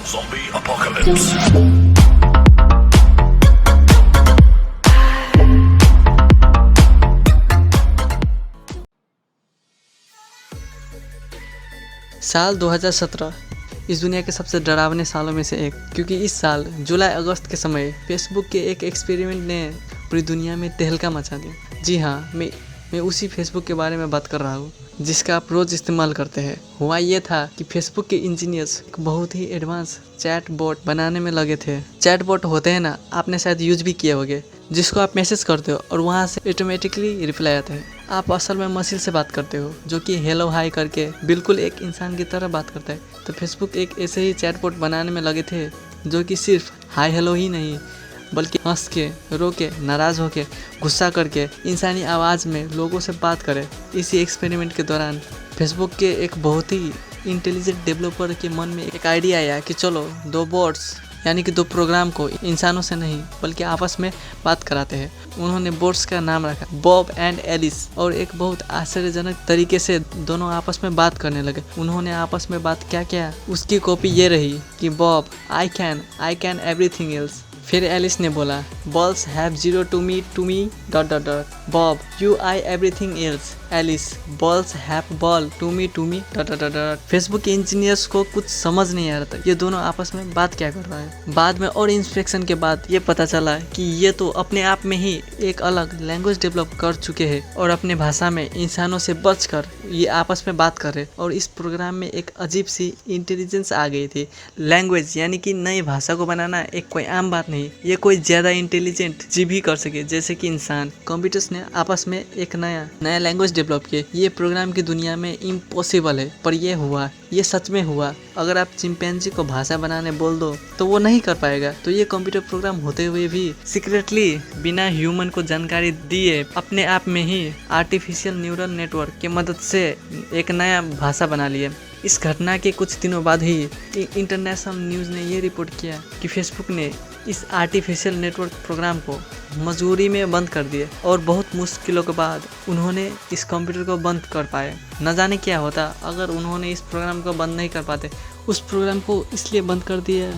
Zombie apocalypse. साल 2017 इस दुनिया के सबसे डरावने सालों में से एक, क्योंकि इस साल जुलाई अगस्त के समय फेसबुक के एक एक्सपेरिमेंट ने पूरी दुनिया में तहलका मचा दिया। जी हाँ, मैं उसी फेसबुक के बारे में बात कर रहा हूँ जिसका आप रोज़ इस्तेमाल करते हैं। हुआ ये था कि फेसबुक के इंजीनियर्स बहुत ही एडवांस चैट बोट बनाने में लगे थे। चैट बोट होते हैं ना, आपने शायद यूज भी किए होंगे, जिसको आप मैसेज करते हो और वहाँ से ऑटोमेटिकली रिप्लाई आता है। आप असल में मशीन से बात करते हो जो कि हेलो हाई करके बिल्कुल एक इंसान की तरह बात करता है। तो फेसबुक एक ऐसे ही चैटबॉट बनाने में लगे थे जो कि सिर्फ हाई हेलो ही नहीं, बल्कि हंस के, रो के, नाराज़ होके, गुस्सा करके इंसानी आवाज़ में लोगों से बात करे। इसी एक्सपेरिमेंट के दौरान फेसबुक के एक बहुत ही इंटेलिजेंट डेवलपर के मन में एक आइडिया आया कि चलो दो बोट्स यानी कि दो प्रोग्राम को इंसानों से नहीं बल्कि आपस में बात कराते हैं। उन्होंने बोट्स का नाम रखा बॉब एंड एलिस, और एक बहुत आश्चर्यजनक तरीके से दोनों आपस में बात करने लगे। उन्होंने आपस में बात क्या किया, उसकी कॉपी ये रही कि Bob I can everything else. फिर एलिस ने बोला balls have zero to me dot dot dot. Bob you I everything else. Alice balls have ball to me dot dot dot. Facebook के इंजीनियर्स को कुछ समझ नहीं आ रहा था ये दोनों आपस में बात क्या कर रहा है। बाद में और इंस्पेक्शन के बाद ये पता चला कि ये तो अपने आप में ही एक अलग लैंग्वेज डेवलप कर चुके हैं और अपने भाषा में इंसानों से बचकर ये आपस में बात कर रहे। और इस प्रोग्राम में एक अजीब सी इंटेलिजेंस आ गई थी। लैंग्वेज यानी कि नई भाषा को बनाना एक कोई आम बात नहीं, ये कोई ज़्यादा इंटेलिजेंट जीव ही कर सके जैसे कि इंसान। कंप्यूटर्स ने आपस में एक नया लैंग्वेज डेवलप किए। ये प्रोग्राम की दुनिया में इम्पॉसिबल है, पर ये हुआ, ये सच में हुआ। अगर आप चिंपैंजी को भाषा बनाने बोल दो तो वो नहीं कर पाएगा। तो ये कंप्यूटर प्रोग्राम होते हुए भी सीक्रेटली बिना ह्यूमन को जानकारी दिए अपने आप में ही आर्टिफिशियल न्यूरल नेटवर्क की मदद से एक नया भाषा बना लिए। इस घटना के कुछ दिनों बाद ही इंटरनेशनल न्यूज़ ने ये रिपोर्ट किया कि फेसबुक ने इस आर्टिफिशियल नेटवर्क प्रोग्राम को मजबूरी में बंद कर दिए और बहुत मुश्किलों के बाद उन्होंने इस कंप्यूटर को बंद कर पाए। न जाने क्या होता अगर उन्होंने इस प्रोग्राम को बंद नहीं कर पाते। उस प्रोग्राम को इसलिए बंद कर दिया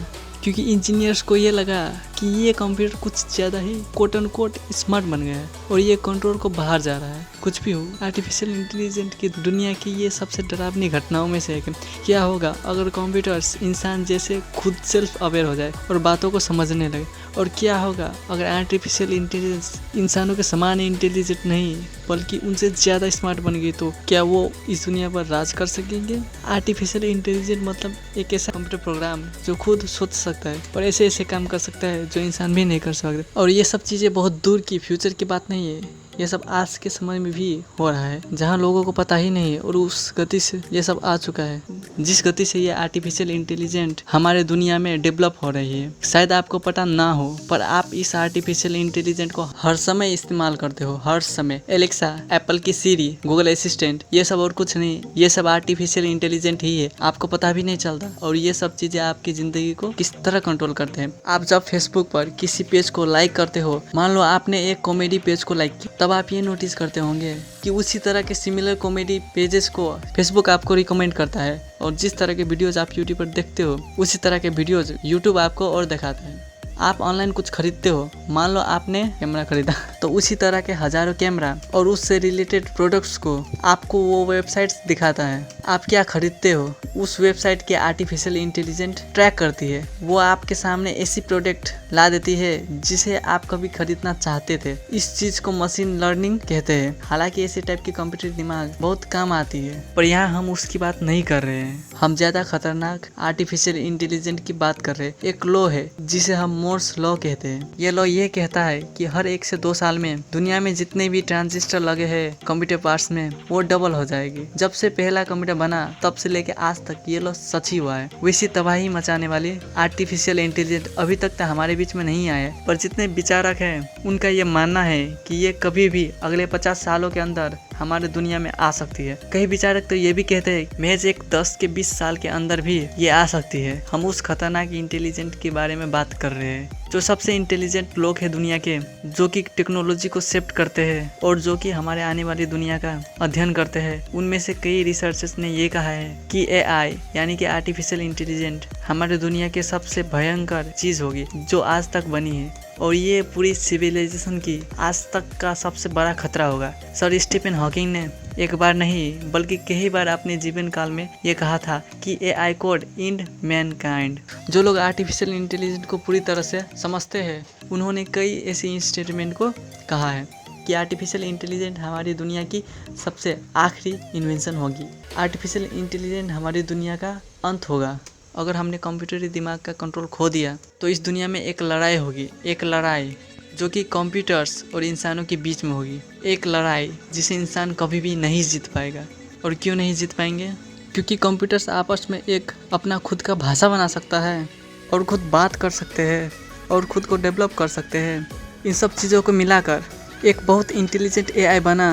क्योंकि इंजीनियर्स को ये लगा कि ये कंप्यूटर कुछ ज़्यादा ही कोट एंड कोट स्मार्ट बन गया है और ये कंट्रोल को बाहर जा रहा है। कुछ भी हो, आर्टिफिशियल इंटेलिजेंट की दुनिया की ये सबसे डरावनी घटनाओं में से एक है। क्या होगा अगर कंप्यूटर्स इंसान जैसे खुद सेल्फ अवेयर हो जाए और बातों को समझने लगे, और क्या होगा अगर आर्टिफिशियल इंटेलिजेंस इंसानों के समान इंटेलिजेंट नहीं बल्कि उनसे ज़्यादा स्मार्ट बन गई, तो क्या वो इस दुनिया पर राज कर सकेंगे। आर्टिफिशियल इंटेलिजेंट मतलब एक ऐसा कंप्यूटर प्रोग्राम जो खुद सोच सकता है और ऐसे ऐसे काम कर सकता है जो इंसान भी नहीं कर सकते। और ये सब चीज़ें बहुत दूर की फ्यूचर की बात नहीं है, ये सब आज के समय में भी हो रहा है जहाँ लोगों को पता ही नहीं है, और उस गति से ये सब आ चुका है जिस गति से ये आर्टिफिशियल इंटेलिजेंट हमारे दुनिया में डेवलप हो रही है। शायद आपको पता ना हो पर आप इस आर्टिफिशियल इंटेलिजेंट को हर समय इस्तेमाल करते हो, हर समय। एलेक्सा, एप्पल की सीरी, गूगल असिस्टेंट, ये सब और कुछ नहीं, ये सब आर्टिफिशियल इंटेलिजेंट ही है, आपको पता भी नहीं चलता। और ये सब चीज़ें आपकी ज़िंदगी को किस तरह कंट्रोल करते हैं। आप जब फेसबुक पर किसी पेज को लाइक करते हो, मान लो आपने एक कॉमेडी पेज को लाइक किया, तब आप ये नोटिस करते होंगे कि उसी तरह के सिमिलर कॉमेडी पेजेस को फेसबुक आपको रिकमेंड करता है, और जिस तरह के वीडियोज आप यूट्यूब पर देखते हो उसी तरह के वीडियोज यूट्यूब आपको और दिखाता है। आप ऑनलाइन कुछ खरीदते हो, मान लो आपने कैमरा खरीदा, तो उसी तरह के हजारों कैमरा और उससे रिलेटेड प्रोडक्ट्स को आपको वो वेबसाइट्स दिखाता है। आप क्या खरीदते हो उस वेबसाइट के आर्टिफिशियल इंटेलिजेंट ट्रैक करती है। वो आपके सामने ऐसी प्रोडक्ट ला देती है जिसे आप कभी खरीदना चाहते थे। इस चीज़ को मशीन लर्निंग कहते हैं। हालांकि ऐसे टाइप की कंप्यूटर दिमाग बहुत काम आती है, पर यहाँ हम उसकी बात नहीं कर रहे हैं। हम ज़्यादा खतरनाक आर्टिफिशियल इंटेलिजेंट की बात कर रहे हैं। एक लॉ है जिसे हम मोर्स लॉ कहते हैं। ये लॉ ये कहता है कि हर 1 से 2 साल में दुनिया में जितने भी ट्रांजिस्टर लगे हैं कंप्यूटर पार्ट्स में, वो डबल हो जाएगी। जब से पहला कंप्यूटर बना तब से लेके आज तक ये लॉ सच ही हुआ है। वैसी तबाही मचाने वाली आर्टिफिशियल इंटेलिजेंट अभी तक तो हमारे बीच में नहीं आया, पर जितने विचारक हैं उनका ये मानना है कि ये कभी भी अगले 50 सालों के अंदर हमारे दुनिया में आ सकती है। कई विचारक तो ये भी कहते हैं महज एक 10 के 20 साल के अंदर भी ये आ सकती है। हम उस खतरनाक इंटेलिजेंट के बारे में बात कर रहे हैं, जो सबसे इंटेलिजेंट लोग हैं दुनिया के, जो कि टेक्नोलॉजी को शिफ्ट करते हैं और जो कि हमारे आने वाली दुनिया का अध्ययन करते हैं। उनमें से कई रिसर्चर्स ने ये कहा है कि AI यानी कि आर्टिफिशियल इंटेलिजेंट हमारे दुनिया के सबसे भयंकर चीज होगी जो आज तक बनी है, और ये पूरी सिविलाइजेशन की आज तक का सबसे बड़ा खतरा होगा। सर स्टीफन हॉकिंग ने एक बार नहीं बल्कि कई बार अपने जीवन काल में ये कहा था कि AI कोड इंड मैनकाइंड। जो लोग आर्टिफिशियल इंटेलिजेंस को पूरी तरह से समझते हैं, उन्होंने कई ऐसी स्टेटमेंट को कहा है कि आर्टिफिशियल इंटेलिजेंस हमारी दुनिया की सबसे आखिरी इन्वेंशन होगी। आर्टिफिशियल इंटेलिजेंस हमारी दुनिया का अंत होगा। अगर हमने कंप्यूटरी दिमाग का कंट्रोल खो दिया तो इस दुनिया में एक लड़ाई होगी, एक लड़ाई जो कि कंप्यूटर्स और इंसानों के बीच में होगी। एक लड़ाई जिसे इंसान कभी भी नहीं जीत पाएगा। और क्यों नहीं जीत पाएंगे? क्योंकि कंप्यूटर्स आपस में एक अपना खुद का भाषा बना सकता है और खुद बात कर सकते हैं और खुद को डेवलप कर सकते हैं। इन सब चीज़ों को मिलाकर एक बहुत इंटेलिजेंट AI बना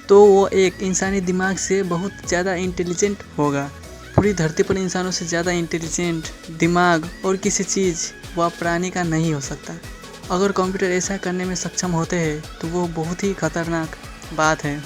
तो वो एक इंसानी दिमाग से बहुत ज़्यादा इंटेलिजेंट होगा। पूरी धरती पर इंसानों से ज़्यादा इंटेलिजेंट दिमाग और किसी चीज़ व प्राणी का नहीं हो सकता। अगर कंप्यूटर ऐसा करने में सक्षम होते हैं तो वो बहुत ही खतरनाक बात है।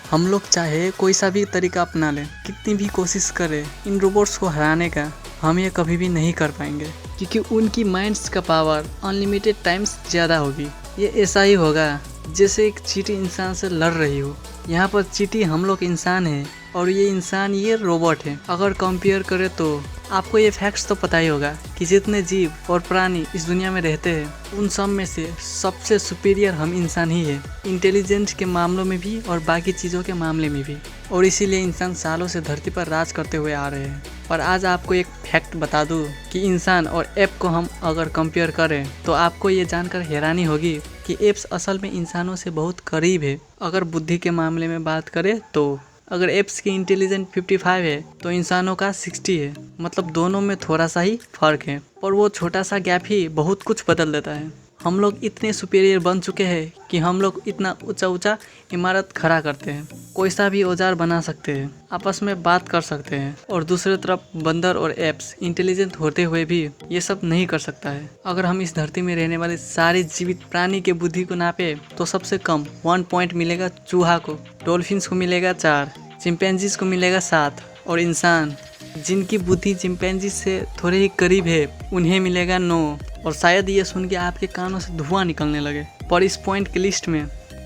हम लोग चाहे कोई सा भी तरीका अपना लें, कितनी भी कोशिश करें इन रोबोट्स को हराने का, हम ये कभी भी नहीं कर पाएंगे, क्योंकि उनकी माइंड्स का पावर अनलिमिटेड टाइम्स ज़्यादा होगी। ये ऐसा ही होगा जैसे एक चींटी इंसान से लड़ रही हो। यहाँ पर चींटी हम लोग इंसान हैं और ये इंसान ये रोबोट है। अगर कंपेयर करें तो आपको ये फैक्ट्स तो पता ही होगा कि जितने जीव और प्राणी इस दुनिया में रहते हैं उन सब में से सबसे सुपीरियर हम इंसान ही है, इंटेलिजेंस के मामलों में भी और बाकी चीज़ों के मामले में भी। और इसीलिए इंसान सालों से धरती पर राज करते हुए आ रहे हैं। और आज आपको एक फैक्ट बता दूं कि इंसान और ऐप को हम अगर कंपेयर करें तो आपको ये जानकर हैरानी होगी कि ऐप्स असल में इंसानों से बहुत करीब है। अगर बुद्धि के मामले में बात करें तो अगर ऐप्स की इंटेलिजेंस 55 है तो इंसानों का 60 है। मतलब दोनों में थोड़ा सा ही फर्क है, और वो छोटा सा गैप ही बहुत कुछ बदल देता है। हम लोग इतने सुपीरियर बन चुके हैं कि हम लोग इतना ऊंचा ऊंचा इमारत खड़ा करते हैं, कोई सा भी औजार बना सकते हैं, आपस में बात कर सकते हैं। और दूसरी तरफ बंदर और एप्स इंटेलिजेंट होते हुए भी ये सब नहीं कर सकता है। अगर हम इस धरती में रहने वाले सारे जीवित प्राणी के बुद्धि को नापे तो सबसे कम 1 पॉइंट मिलेगा चूहा को, डॉल्फिन्स को मिलेगा 4, चिंपैंजीज को मिलेगा 7, और इंसान जिनकी बुद्धि चिंपैंजी से थोड़े ही करीब है उन्हें मिलेगा 9। और शायद ये सुन के आपके कानों से धुआं निकलने लगे, पर इस पॉइंट की लिस्ट में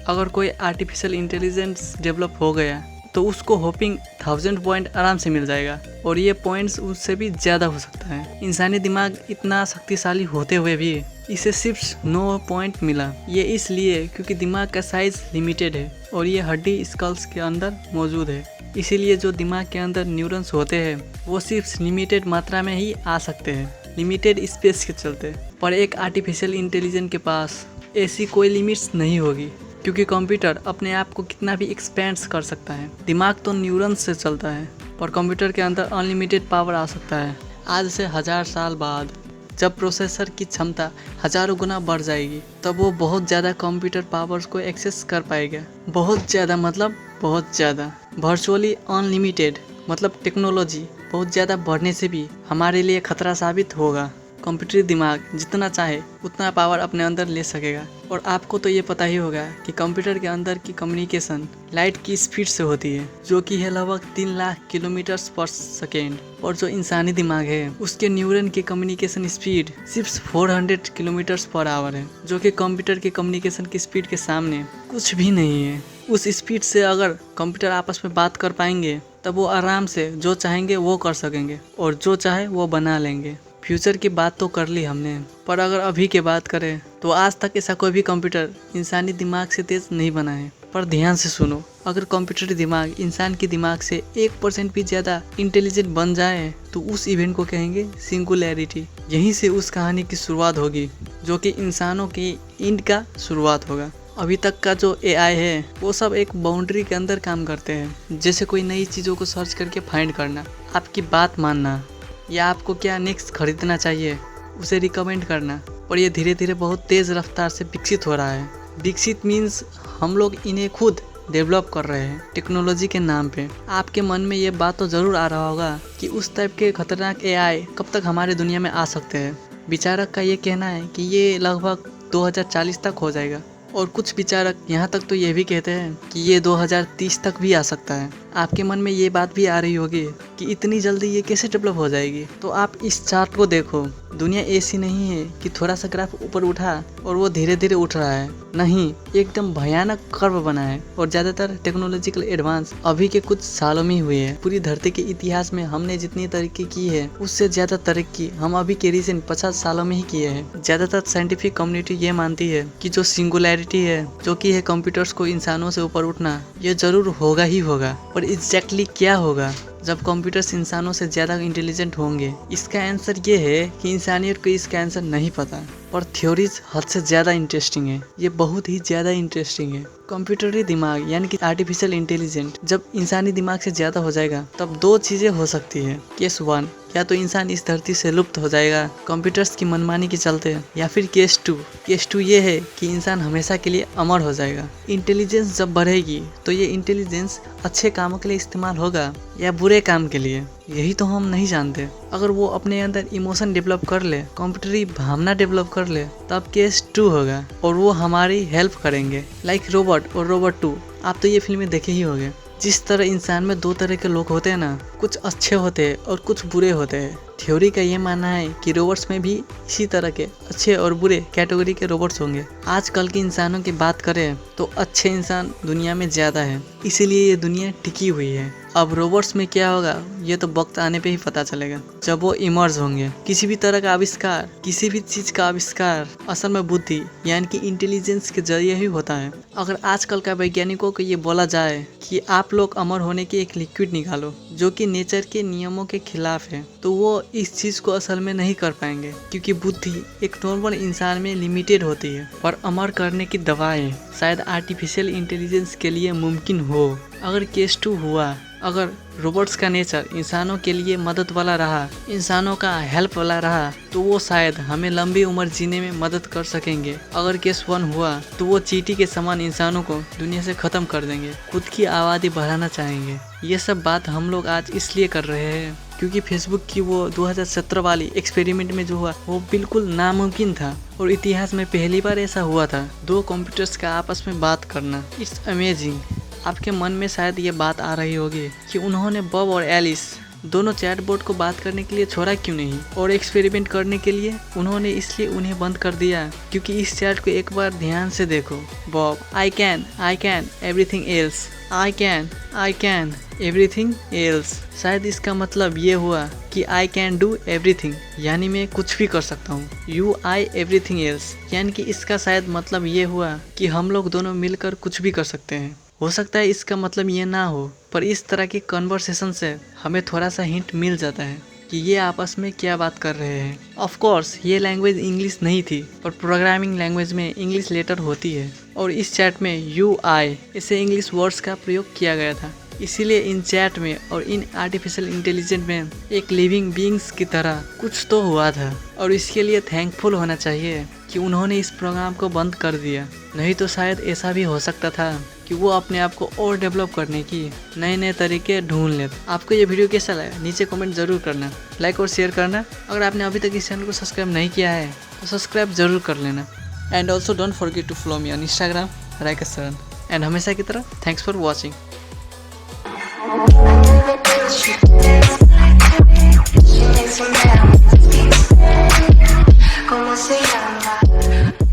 अगर कोई आर्टिफिशियल इंटेलिजेंस डेवलप हो गया तो उसको होपिंग 1000 पॉइंट आराम से मिल जाएगा, और ये पॉइंट्स उससे भी ज़्यादा हो सकता है। इंसानी दिमाग इतना शक्तिशाली होते हुए भी इसे सिर्फ 9 पॉइंट मिला। ये इसलिए क्योंकि दिमाग का साइज लिमिटेड है और ये हड्डी स्कल्स के अंदर मौजूद है। इसीलिए जो दिमाग के अंदर न्यूरॉन्स होते हैं वो सिर्फ लिमिटेड मात्रा में ही आ सकते हैं, लिमिटेड स्पेस के चलते। पर एक आर्टिफिशियल इंटेलिजेंस के पास ऐसी कोई लिमिट्स नहीं होगी, क्योंकि कंप्यूटर अपने आप को कितना भी एक्सपेंड कर सकता है। दिमाग तो न्यूरॉन्स से चलता है, पर कंप्यूटर के अंदर अनलिमिटेड पावर आ सकता है। आज से 1000 साल बाद जब प्रोसेसर की क्षमता हजारों गुना बढ़ जाएगी तब वो बहुत ज़्यादा कंप्यूटर पावर्स को एक्सेस कर पाएगा। बहुत ज़्यादा मतलब बहुत ज़्यादा, वर्चुअली अनलिमिटेड। मतलब टेक्नोलॉजी बहुत ज़्यादा बढ़ने से भी हमारे लिए खतरा साबित होगा। कंप्यूटरी दिमाग जितना चाहे उतना पावर अपने अंदर ले सकेगा। और आपको तो ये पता ही होगा कि कंप्यूटर के अंदर की कम्युनिकेशन लाइट की स्पीड से होती है, जो कि है लगभग 3 लाख किलोमीटर पर सेकेंड। और जो इंसानी दिमाग है उसके न्यूरॉन की कम्युनिकेशन स्पीड सिर्फ 400 किलोमीटर पर आवर है, जो कि कंप्यूटर की कम्युनिकेशन की स्पीड के सामने कुछ भी नहीं है। उस स्पीड से अगर कंप्यूटर आपस में बात कर पाएंगे तब वो आराम से जो चाहेंगे वो कर सकेंगे और जो चाहे वो बना लेंगे। फ्यूचर की बात तो कर ली हमने, पर अगर अभी की बात करें तो आज तक ऐसा कोई भी कंप्यूटर इंसानी दिमाग से तेज नहीं बना है। पर ध्यान से सुनो, अगर कंप्यूटर दिमाग इंसान के दिमाग से 1% भी ज़्यादा इंटेलिजेंट बन जाए तो उस इवेंट को कहेंगे सिंगुलैरिटी। यहीं से उस कहानी की शुरुआत होगी, जो कि इंसानों की इंड का शुरुआत होगा। अभी तक का जो AI है वो सब एक बाउंड्री के अंदर काम करते हैं, जैसे कोई नई चीज़ों को सर्च करके फाइंड करना, आपकी बात मानना, या आपको क्या नेक्स्ट खरीदना चाहिए उसे रिकमेंड करना। और ये धीरे धीरे बहुत तेज़ रफ्तार से विकसित हो रहा है। विकसित मीन्स हम लोग इन्हें खुद डेवलप कर रहे हैं टेक्नोलॉजी के नाम पे। आपके मन में ये बात तो ज़रूर आ रहा होगा कि उस टाइप के खतरनाक एआई कब तक हमारे दुनिया में आ सकते हैं। विचारक का ये कहना है कि ये लगभग 2040 तक हो जाएगा, और कुछ विचारक यहाँ तक तो ये भी कहते हैं कि ये 2030 तक भी आ सकता है। आपके मन में ये बात भी आ रही होगी कि इतनी जल्दी ये कैसे डेवलप हो जाएगी। तो आप इस चार्ट को देखो, दुनिया ऐसी नहीं है कि थोड़ा सा ग्राफ ऊपर उठा और वो धीरे धीरे उठ रहा है। नहीं, एकदम भयानक कर्व बना है, और ज़्यादातर टेक्नोलॉजिकल एडवांस अभी के कुछ सालों में हुए हैं। पूरी धरती के इतिहास में हमने जितनी तरक्की की है उससे ज़्यादा तरक्की हम अभी के रिसेंट 50 सालों में ही किए हैं। ज़्यादातर साइंटिफिक कम्युनिटी ये मानती है कि जो सिंगुलैरिटी है, जो कि है कंप्यूटर्स को इंसानों से ऊपर उठना, ये जरूर होगा ही होगा। पर एग्जैक्टली क्या होगा जब कंप्यूटर्स इंसानों से ज़्यादा इंटेलिजेंट होंगे? इसका आंसर ये है कि इंसानियत को इसका आंसर नहीं पता, पर थ्योरीज हद से ज़्यादा इंटरेस्टिंग है। ये बहुत ही ज़्यादा इंटरेस्टिंग है। कंप्यूटरी दिमाग यानी कि आर्टिफिशियल इंटेलिजेंट जब इंसानी दिमाग से ज़्यादा हो जाएगा तब दो चीज़ें हो सकती है। केस 1, या तो इंसान इस धरती से लुप्त हो जाएगा कंप्यूटर्स की मनमानी के चलते, या फिर केस 2 ये है कि इंसान हमेशा के लिए अमर हो जाएगा। इंटेलिजेंस जब बढ़ेगी तो ये इंटेलिजेंस अच्छे कामों के लिए इस्तेमाल होगा या बुरे काम के लिए, यही तो हम नहीं जानते। अगर वो अपने अंदर इमोशन डेवलप कर ले, कंप्यूटरी भावना डेवलप कर ले, तब केस 2 होगा और वो हमारी हेल्प करेंगे। लाइक रोबोट और रोबोट 2, आप तो ये फिल्में देखे ही होंगे। जिस तरह इंसान में दो तरह के लोग होते हैं ना, कुछ अच्छे होते हैं और कुछ बुरे होते हैं। थ्योरी का ये मानना है कि रोबोट्स में भी इसी तरह के अच्छे और बुरे कैटेगरी के रोबोट्स होंगे। आजकल के इंसानों की बात करें तो अच्छे इंसान दुनिया में ज़्यादा है, इसीलिए ये दुनिया टिकी हुई है। अब रोबोट्स में क्या होगा ये तो वक्त आने पे ही पता चलेगा, जब वो इमर्ज होंगे। किसी भी तरह का आविष्कार, किसी भी चीज़ का आविष्कार असल में बुद्धि यानी कि इंटेलिजेंस के जरिए ही होता है। अगर आजकल का वैज्ञानिकों को ये बोला जाए कि आप लोग अमर होने की एक लिक्विड निकालो जो कि नेचर के नियमों के खिलाफ है, तो वो इस चीज़ को असल में नहीं कर पाएंगे, क्योंकि बुद्धि एक नॉर्मल इंसान में लिमिटेड होती है। पर अमर करने की दवाएं शायद आर्टिफिशियल इंटेलिजेंस के लिए मुमकिन हो। अगर केस 2 हुआ, अगर रोबोट्स का नेचर इंसानों के लिए मदद वाला रहा, इंसानों का हेल्प वाला रहा, तो वो शायद हमें लंबी उम्र जीने में मदद कर सकेंगे। अगर केस 1 हुआ तो वो चींटी के समान इंसानों को दुनिया से ख़त्म कर देंगे, खुद की आबादी बढ़ाना चाहेंगे। ये सब बात हम लोग आज इसलिए कर रहे हैं क्योंकि फेसबुक की वो 2017 वाली एक्सपेरिमेंट में जो हुआ वो बिल्कुल नामुमकिन था, और इतिहास में पहली बार ऐसा हुआ था। दो कंप्यूटर्स का आपस में बात करना, इट्स अमेजिंग। आपके मन में शायद ये बात आ रही होगी कि उन्होंने बॉब और एलिस दोनों चैटबॉट को बात करने के लिए छोड़ा क्यों नहीं, और एक्सपेरिमेंट करने के लिए उन्होंने इसलिए उन्हें बंद कर दिया क्योंकि इस चैट को एक बार ध्यान से देखो। Bob, I can everything else, I can everything else. शायद इसका मतलब ये हुआ कि आई कैन डू एवरीथिंग, यानी मैं कुछ भी कर सकता हूँ। यू आई एवरीथिंग एल्स, यानी कि इसका शायद मतलब ये हुआ कि हम लोग दोनों मिलकर कुछ भी कर सकते हैं। हो सकता है इसका मतलब ये ना हो, पर इस तरह की कन्वर्सेशन से हमें थोड़ा सा हिंट मिल जाता है कि ये आपस में क्या बात कर रहे हैं। ऑफ कोर्स ये लैंग्वेज इंग्लिश नहीं थी, पर प्रोग्रामिंग लैंग्वेज में इंग्लिश लेटर होती है, और इस चैट में यू आई ऐसे इंग्लिश वर्ड्स का प्रयोग किया गया था। इसीलिए इन चैट में और इन आर्टिफिशियल इंटेलिजेंस में एक लिविंग बीइंग्स की तरह कुछ तो हुआ था, और इसके लिए थैंकफुल होना चाहिए कि उन्होंने इस प्रोग्राम को बंद कर दिया। नहीं तो शायद ऐसा भी हो सकता था कि वो अपने आप को और डेवलप करने की नए तरीके ढूंढ ले। आपको ये वीडियो कैसा लगा नीचे कमेंट ज़रूर करना, लाइक और शेयर करना। अगर आपने अभी तक इस चैनल को सब्सक्राइब नहीं किया है तो सब्सक्राइब ज़रूर कर लेना। And also don't forget to follow me on Instagram Raikas Sharan. And हमेशा की तरह thanks for watching. ¿Cómo se llama?